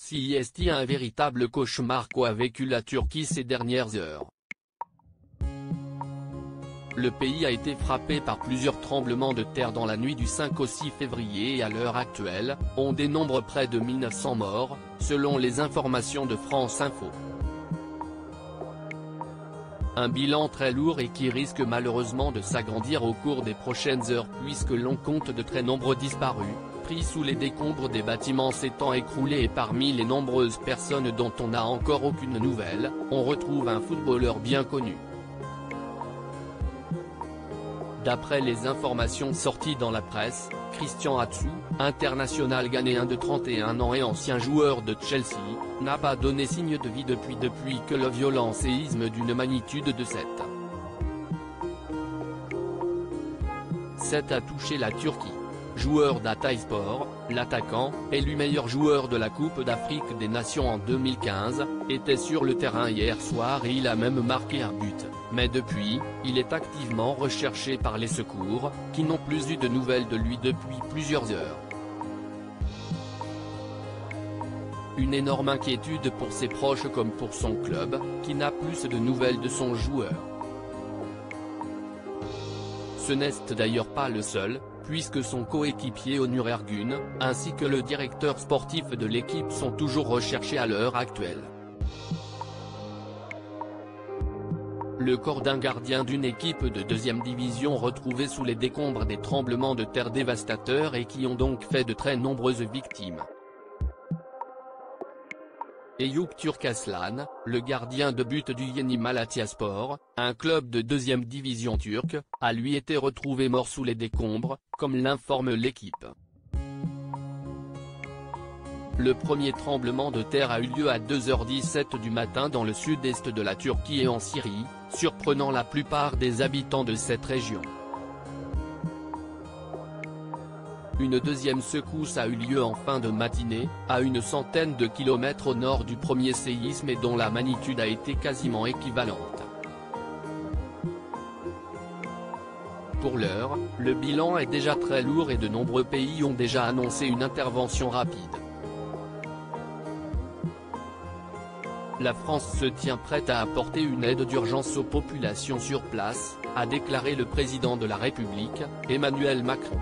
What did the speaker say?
Si est un véritable cauchemar qu'a vécu la Turquie ces dernières heures. Le pays a été frappé par plusieurs tremblements de terre dans la nuit du 5 au 6 février et à l'heure actuelle, on dénombre près de 1900 morts, selon les informations de France Info. Un bilan très lourd et qui risque malheureusement de s'agrandir au cours des prochaines heures puisque l'on compte de très nombreux disparus, pris sous les décombres des bâtiments s'étant écroulés et parmi les nombreuses personnes dont on n'a encore aucune nouvelle, on retrouve un footballeur bien connu. D'après les informations sorties dans la presse, Christian Atsu, international ghanéen de 31 ans et ancien joueur de Chelsea, n'a pas donné signe de vie depuis que le violent séisme d'une magnitude de 7 a touché la Turquie. Joueur d'Hatayspor, l'attaquant, élu meilleur joueur de la Coupe d'Afrique des Nations en 2015, était sur le terrain hier soir et il a même marqué un but, mais depuis, il est activement recherché par les secours, qui n'ont plus eu de nouvelles de lui depuis plusieurs heures. Une énorme inquiétude pour ses proches comme pour son club, qui n'a plus de nouvelles de son joueur. Ce n'est d'ailleurs pas le seul, puisque son coéquipier Onur Ergun, ainsi que le directeur sportif de l'équipe sont toujours recherchés à l'heure actuelle. Le corps d'un gardien d'une équipe de 2e division retrouvé sous les décombres des tremblements de terre dévastateurs et qui ont donc fait de très nombreuses victimes. Eyüp Türkaslan, le gardien de but du Yeni Malatyaspor, un club de 2e division turque, a lui été retrouvé mort sous les décombres, comme l'informe l'équipe. Le premier tremblement de terre a eu lieu à 2h17 du matin dans le sud-est de la Turquie et en Syrie, surprenant la plupart des habitants de cette région. Une deuxième secousse a eu lieu en fin de matinée, à une centaine de kilomètres au nord du premier séisme et dont la magnitude a été quasiment équivalente. Pour l'heure, le bilan est déjà très lourd et de nombreux pays ont déjà annoncé une intervention rapide. La France se tient prête à apporter une aide d'urgence aux populations sur place, a déclaré le président de la République, Emmanuel Macron.